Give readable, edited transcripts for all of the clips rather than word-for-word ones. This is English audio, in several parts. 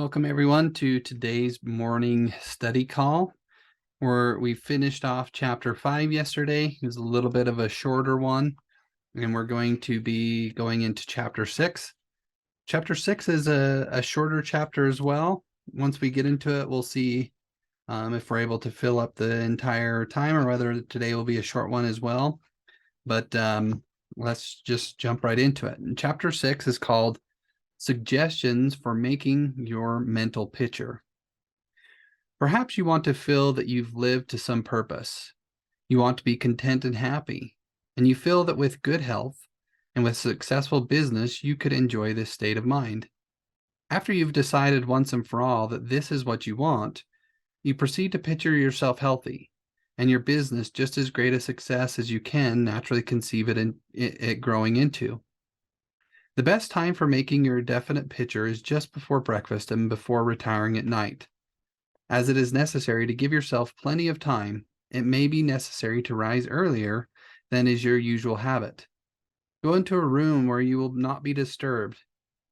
Welcome everyone to today's morning study call, where we finished off chapter 5 yesterday. It was a little bit of a shorter one, and we're going to be going into chapter 6. Chapter 6 is a shorter chapter as well. Once we get into it, we'll see if we're able to fill up the entire time or whether today will be a short one as well. But let's just jump right into it. And chapter 6 is called Suggestions for Making Your Mental Picture. Perhaps you want to feel that you've lived to some purpose. You want to be content and happy, and you feel that with good health and with successful business, you could enjoy this state of mind. After you've decided once and for all that this is what you want, you proceed to picture yourself healthy and your business just as great a success as you can naturally conceive it growing into. The best time for making your definite picture is just before breakfast and before retiring at night. As it is necessary to give yourself plenty of time, it may be necessary to rise earlier than is your usual habit. Go into a room where you will not be disturbed.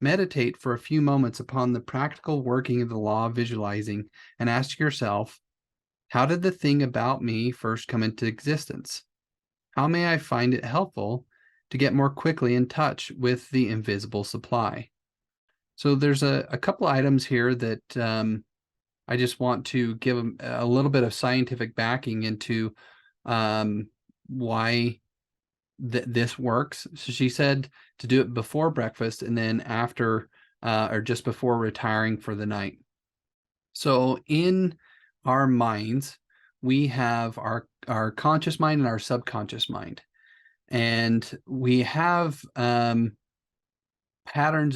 Meditate for a few moments upon the practical working of the law of visualizing and ask yourself, how did the thing about me first come into existence? How may I find it helpful to get more quickly in touch with the invisible supply? So there's a couple items here that I just want to give a little bit of scientific backing into why this works. So she said to do it before breakfast and then after or just before retiring for the night. So in our minds, we have our conscious mind and our subconscious mind. And we have patterns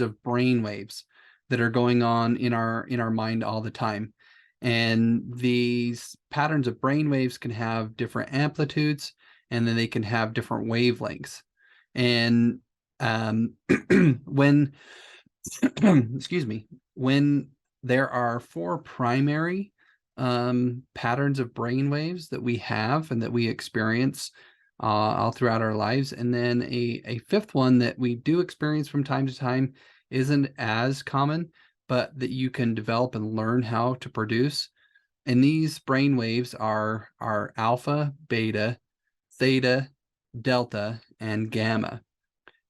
of brain waves that are going on in our mind all the time. And these patterns of brain waves can have different amplitudes, and then they can have different wavelengths. And when excuse me, when there are four primary patterns of brain waves that we have and that we experience all throughout our lives, and then a fifth one that we do experience from time to time isn't as common, but that you can develop and learn how to produce. And these brain waves are alpha, beta, theta, delta, and gamma.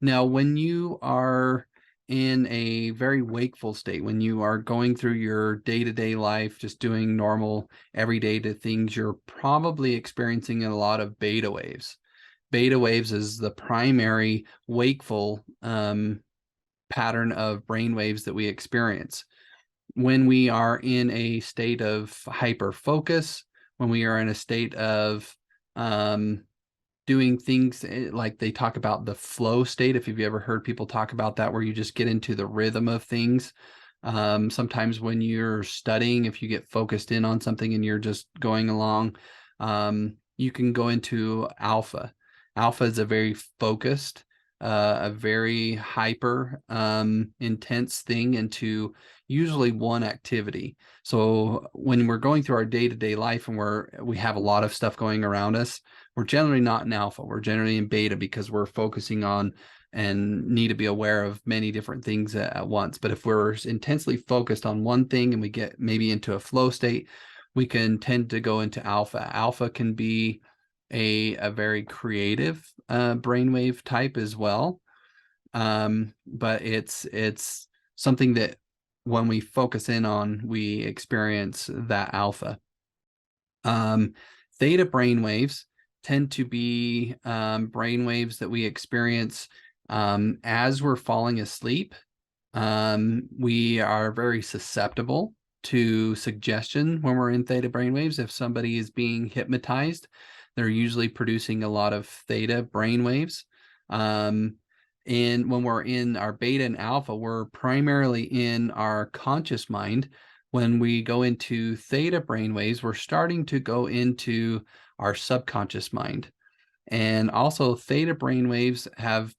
Now, when you are in a very wakeful state, when you are going through your day-to-day life, just doing normal everyday things, you're probably experiencing a lot of beta waves. Beta waves is the primary wakeful pattern of brain waves that we experience. When we are in a state of hyper focus, when we are in a state of doing things like they talk about the flow state, if you've ever heard people talk about that, where you just get into the rhythm of things. Sometimes when you're studying, if you get focused in on something and you're just going along, you can go into alpha. Alpha is a very focused, a very hyper intense thing into usually one activity. So when we're going through our day-to-day life and we have a lot of stuff going around us, we're generally not in alpha. We're generally in beta because we're focusing on and need to be aware of many different things at once. But if we're intensely focused on one thing and we get maybe into a flow state, we can tend to go into alpha. Alpha can be a very creative brainwave type as well. But it's something that when we focus in on, we experience that alpha. Theta brainwaves tend to be brainwaves that we experience as we're falling asleep. We are very susceptible to suggestion when we're in theta brainwaves. If somebody is being hypnotized, they're usually producing a lot of theta brainwaves. And when we're in our beta and alpha, we're primarily in our conscious mind. When we go into theta brainwaves, we're starting to go into our subconscious mind. And also theta brainwaves have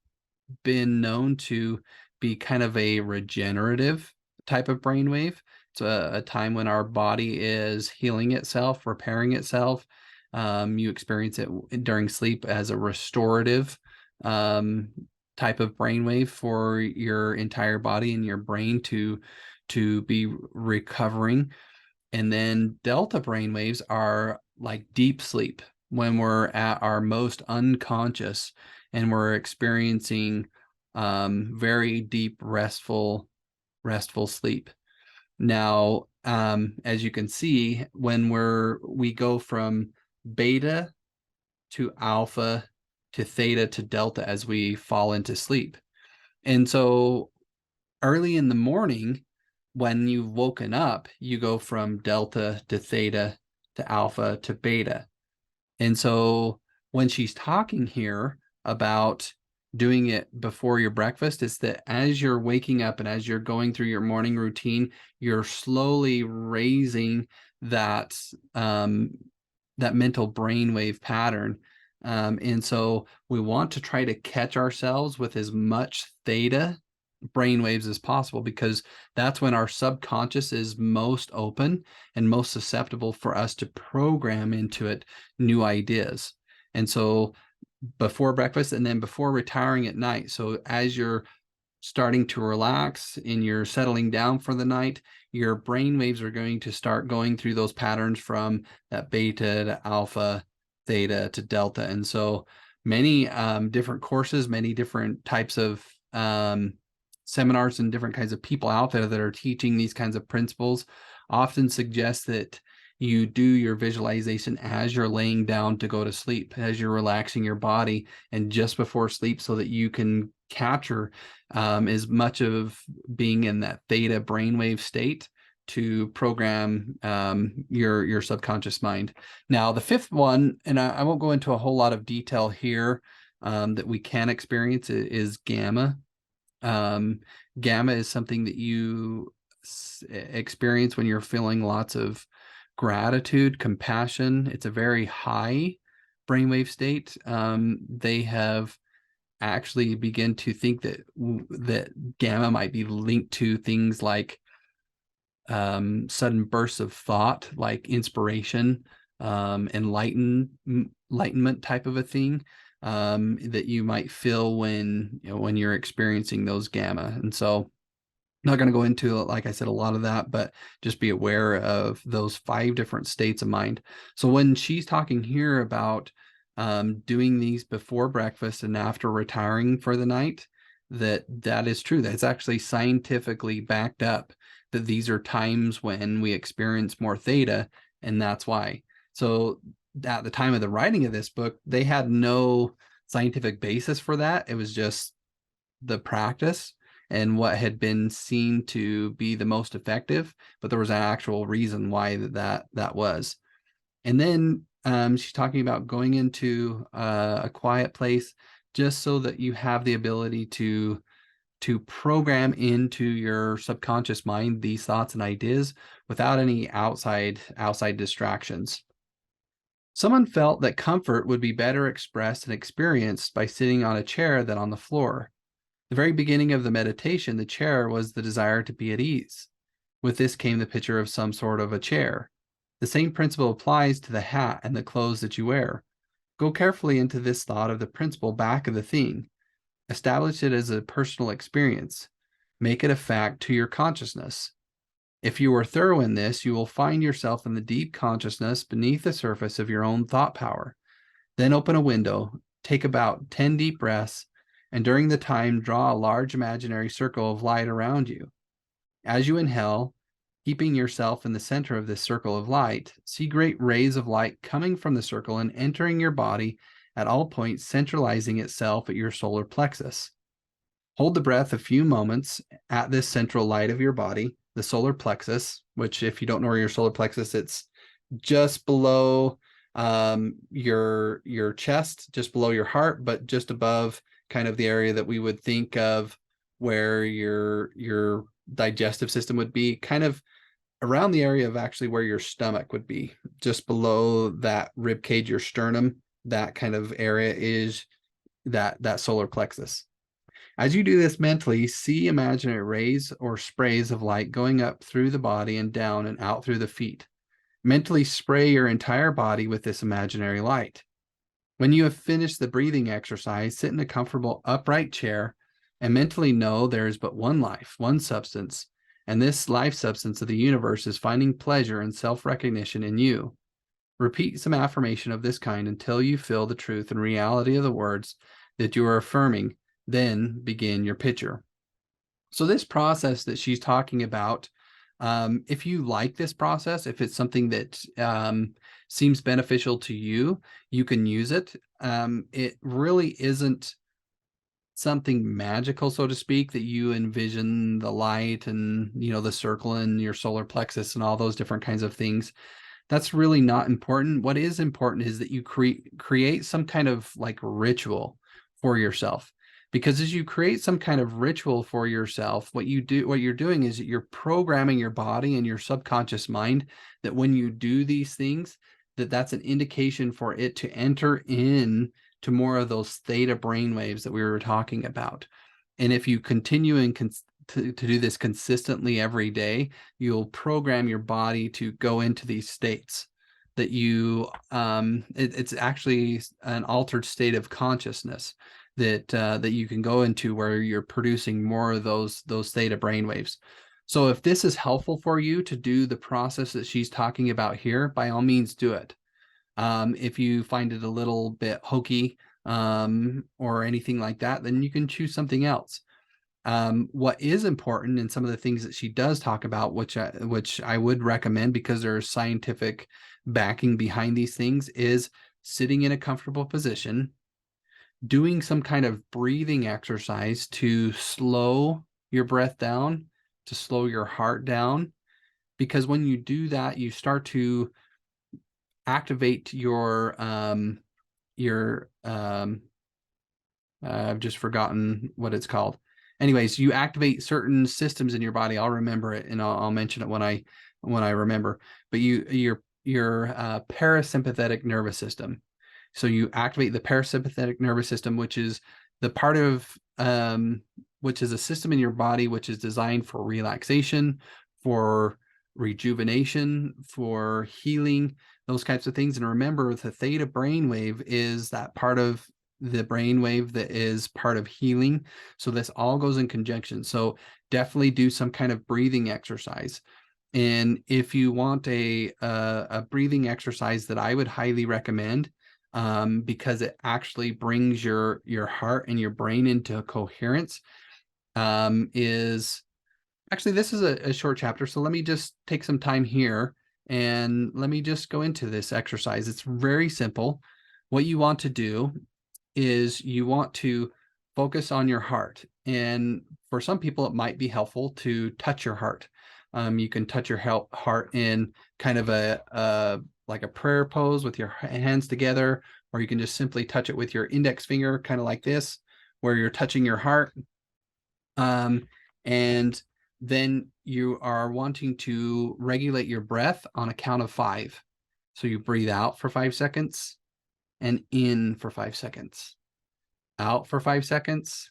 been known to be kind of a regenerative type of brainwave. It's a time when our body is healing itself, repairing itself. You experience it during sleep as a restorative type of brainwave for your entire body and your brain to to be recovering. And then delta brainwaves are like deep sleep, when we're at our most unconscious and we're experiencing very deep, restful sleep. Now, as you can see, when we go from beta to alpha to theta to delta as we fall into sleep. And so early in the morning, when you've woken up, you go from delta to theta to alpha to beta. And so when she's talking here about doing it before your breakfast, it's that as you're waking up and as you're going through your morning routine, you're slowly raising that that mental brainwave pattern. And so we want to try to catch ourselves with as much theta brainwaves as possible, because that's when our subconscious is most open and most susceptible for us to program into it new ideas. And so before breakfast and then before retiring at night. So as you're starting to relax and you're settling down for the night, your brain waves are going to start going through those patterns from that beta to alpha, theta to delta. And so many different courses, many different types of seminars and different kinds of people out there that are teaching these kinds of principles often suggest that you do your visualization as you're laying down to go to sleep, as you're relaxing your body and just before sleep, so that you can capture as much of being in that theta brainwave state to program your subconscious mind. Now, the fifth one, and I won't go into a whole lot of detail here, that we can experience is gamma. Gamma is something that you experience when you're feeling lots of gratitude, compassion. It's a very high brainwave state. They have actually begin to think that gamma might be linked to things like sudden bursts of thought, like inspiration, enlightenment type of a thing, that you might feel when when you're experiencing those gamma. And so I'm not going to go into, like I said, a lot of that, but just be aware of those 5 different states of mind. So when she's talking here about doing these before breakfast and after retiring for the night, that is true. That's actually scientifically backed up, that these are times when we experience more theta, and that's why. So at the time of the writing of this book, they had no scientific basis for that. It was just the practice and what had been seen to be the most effective, but there was an actual reason why that was. And then she's talking about going into a quiet place, just so that you have the ability to program into your subconscious mind these thoughts and ideas without any outside distractions. Someone felt that comfort would be better expressed and experienced by sitting on a chair than on the floor. The very beginning of the meditation, the chair was the desire to be at ease. With this came the picture of some sort of a chair. The same principle applies to the hat and the clothes that you wear. Go carefully into this thought of the principle back of the thing. Establish it as a personal experience. Make it a fact to your consciousness. If you are thorough in this, you will find yourself in the deep consciousness beneath the surface of your own thought power. Then open a window, take about 10 deep breaths, and during the time, draw a large imaginary circle of light around you. As you inhale, keeping yourself in the center of this circle of light, see great rays of light coming from the circle and entering your body at all points, centralizing itself at your solar plexus. Hold the breath a few moments at this central light of your body, the solar plexus, which, if you don't know where your solar plexus, it's just below your chest, just below your heart, but just above kind of the area that we would think of where your digestive system would be, kind of around the area of actually where your stomach would be, just below that rib cage, your sternum. That kind of area is that solar plexus. As you do this mentally, see imaginary rays or sprays of light going up through the body and down and out through the feet. Mentally spray your entire body with this imaginary light. When you have finished the breathing exercise, sit in a comfortable upright chair and mentally know there is but one life, one substance, and this life substance of the universe is finding pleasure and self-recognition in you. Repeat some affirmation of this kind until you feel the truth and reality of the words that you are affirming. Then begin your picture. So this process that she's talking about, if you like this process, if it's something that seems beneficial to you, you can use it. It really isn't something magical, so to speak, that you envision the light and, the circle in your solar plexus and all those different kinds of things. That's really not important. What is important is that you create some kind of like ritual for yourself. Because as you create some kind of ritual for yourself, what you're doing is that you're programming your body and your subconscious mind that when you do these things, that's an indication for it to enter in to more of those theta brainwaves that we were talking about. And if you continue to do this consistently every day, you'll program your body to go into these states that it's actually an altered state of consciousness that you can go into where you're producing more of those theta brainwaves. So if this is helpful for you to do the process that she's talking about here, by all means do it. If you find it a little bit hokey or anything like that, then you can choose something else. What is important and some of the things that she does talk about, which I would recommend because there's scientific backing behind these things, is sitting in a comfortable position, doing some kind of breathing exercise to slow your breath down, to slow your heart down, because when you do that, you start to activate I've just forgotten what it's called. Anyways, you activate certain systems in your body. I'll remember it, and I'll mention it when I remember. But your parasympathetic nervous system. So you activate the parasympathetic nervous system, which is the part of which is a system in your body which is designed for relaxation, for rejuvenation, for healing, those types of things. And remember, the theta brainwave is that part of the brainwave that is part of healing. So this all goes in conjunction. So definitely do some kind of breathing exercise. And if you want a breathing exercise that I would highly recommend, because it actually brings your heart and your brain into coherence, is actually, this is a short chapter. So let me just take some time here and let me just go into this exercise. It's very simple. What you want to do is you want to focus on your heart. And for some people, it might be helpful to touch your heart. You can touch your heart in kind of like a prayer pose with your hands together, or you can just simply touch it with your index finger, kind of like this, where you're touching your heart. And then you are wanting to regulate your breath on a count of 5. So you breathe out for 5 seconds and in for 5 seconds, out for 5 seconds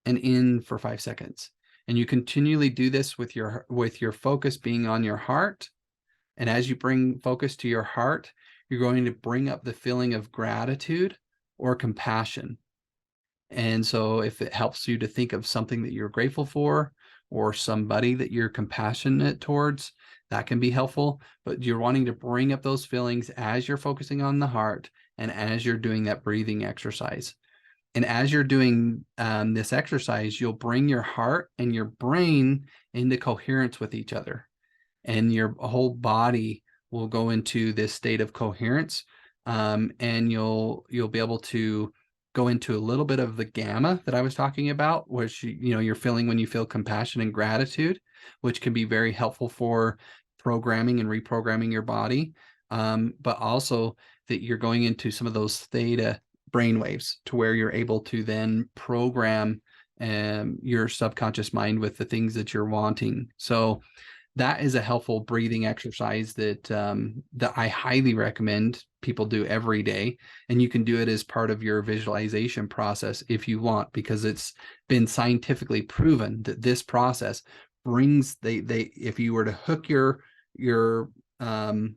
and in for 5 seconds. And you continually do this with your focus being on your heart. And as you bring focus to your heart, you're going to bring up the feeling of gratitude or compassion. And so if it helps you to think of something that you're grateful for or somebody that you're compassionate towards, that can be helpful. But you're wanting to bring up those feelings as you're focusing on the heart and as you're doing that breathing exercise. And as you're doing this exercise, you'll bring your heart and your brain into coherence with each other. And your whole body will go into this state of coherence. And you'll be able to go into a little bit of the gamma that I was talking about, which you're feeling when you feel compassion and gratitude, which can be very helpful for programming and reprogramming your body. But also that you're going into some of those theta brainwaves to where you're able to then program your subconscious mind with the things that you're wanting. So that is a helpful breathing exercise that I highly recommend people do every day. And you can do it as part of your visualization process if you want, because it's been scientifically proven that this process brings if you were to hook your mind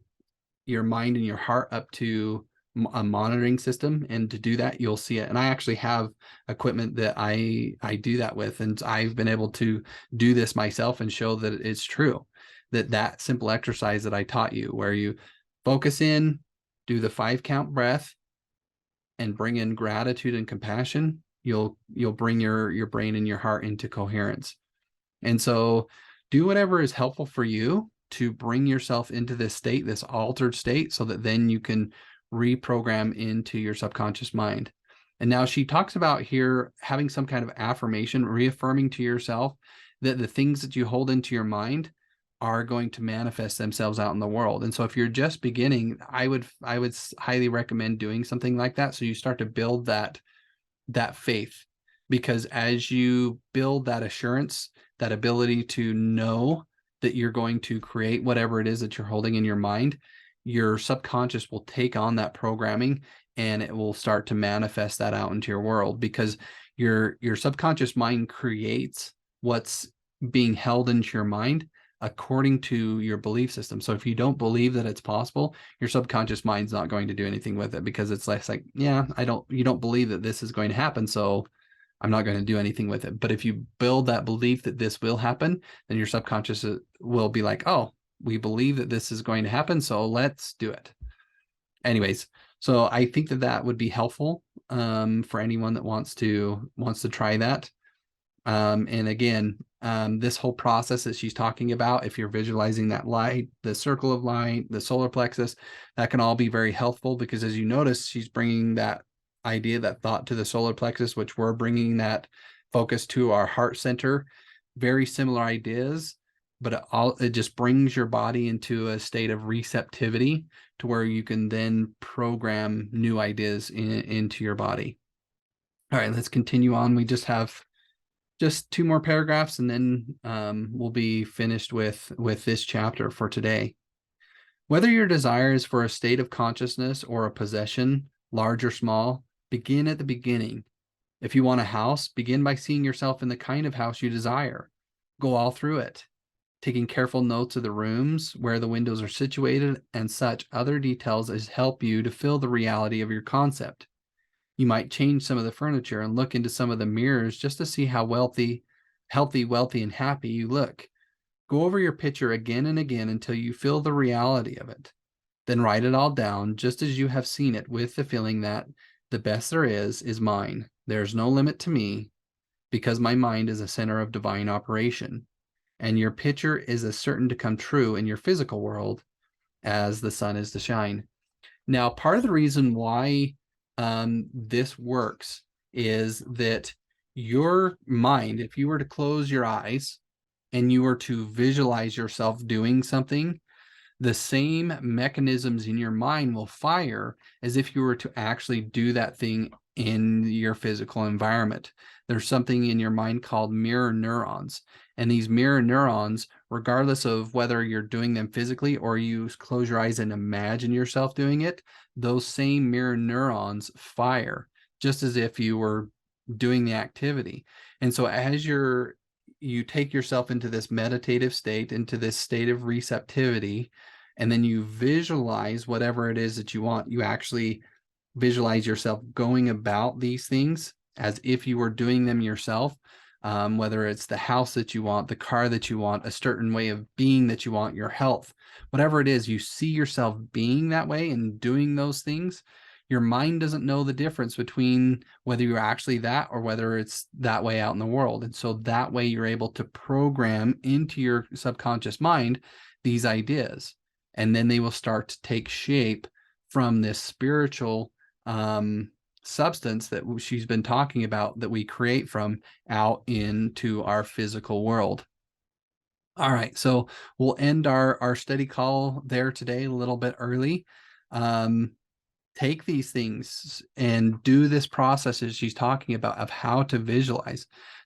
and your heart up to a monitoring system. And to do that, you'll see it. And I actually have equipment that I do that with. And I've been able to do this myself and show that it's true, that simple exercise that I taught you, where you focus in, do the 5-count breath, and bring in gratitude and compassion, you'll bring your brain and your heart into coherence. And so do whatever is helpful for you to bring yourself into this state, this altered state, so that then you can reprogram into your subconscious mind. And now she talks about here having some kind of affirmation, reaffirming to yourself that the things that you hold into your mind are going to manifest themselves out in the world. And so if you're just beginning, I would highly recommend doing something like that, so you start to build that faith, because as you build that assurance, that ability to know that you're going to create whatever it is that you're holding in your mind, your subconscious will take on that programming and it will start to manifest that out into your world, because your subconscious mind creates what's being held into your mind according to your belief system. So if you don't believe that it's possible, your subconscious mind's not going to do anything with it, because it's like, yeah, you don't believe that this is going to happen, so I'm not going to do anything with it. But if you build that belief that this will happen, then your subconscious will be like, oh, we believe that this is going to happen, so let's do it. Anyways, so I think that would be helpful for anyone that wants to try that. And again, this whole process that she's talking about, if you're visualizing that light, the circle of light, the solar plexus, that can all be very helpful, because as you notice, she's bringing that idea, that thought to the solar plexus, which we're bringing that focus to our heart center. Very similar ideas, but it just brings your body into a state of receptivity to where you can then program new ideas into your body. All right, let's continue on. We just have 2 more paragraphs, and then we'll be finished with this chapter for today. Whether your desire is for a state of consciousness or a possession, large or small, begin at the beginning. If you want a house, begin by seeing yourself in the kind of house you desire. Go all through it, taking careful notes of the rooms, where the windows are situated, and such other details as help you to fill the reality of your concept. You might change some of the furniture and look into some of the mirrors just to see how healthy, wealthy, and happy you look. Go over your picture again and again until you feel the reality of it. Then write it all down just as you have seen it, with the feeling that the best there is mine. There's no limit to me, because my mind is a center of divine operation, and your picture is as certain to come true in your physical world as the sun is to shine. Now, part of the reason why this works is that your mind, if you were to close your eyes and you were to visualize yourself doing something, the same mechanisms in your mind will fire as if you were to actually do that thing in your physical environment. There's something in your mind called mirror neurons. And these mirror neurons, regardless of whether you're doing them physically or you close your eyes and imagine yourself doing it, those same mirror neurons fire just as if you were doing the activity. And so as you take yourself into this meditative state, into this state of receptivity, and then you visualize whatever it is that you want. You actually visualize yourself going about these things as if you were doing them yourself, whether it's the house that you want, the car that you want, a certain way of being that you want, your health, whatever it is, you see yourself being that way and doing those things. Your mind doesn't know the difference between whether you're actually that or whether it's that way out in the world. And so that way you're able to program into your subconscious mind these ideas, and then they will start to take shape from this spiritual substance that she's been talking about, that we create from out into our physical world. All right, so we'll end our study call there today, a little bit early. Take these things and do this process as she's talking about of how to visualize.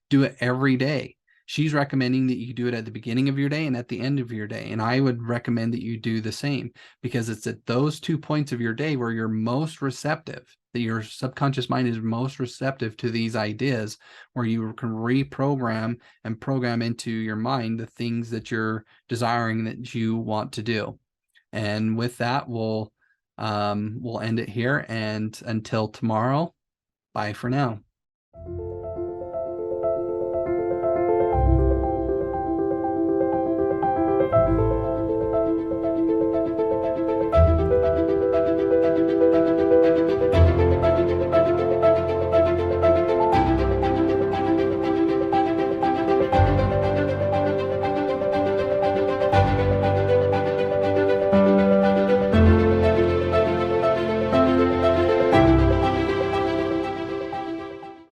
Do it every day. She's recommending that you do it at the beginning of your day and at the end of your day. And I would recommend that you do the same, because it's at those 2 points of your day where you're most receptive, that your subconscious mind is most receptive to these ideas, where you can reprogram and program into your mind the things that you're desiring, that you want to do. And with that, we'll We'll end it here, and until tomorrow, bye for now.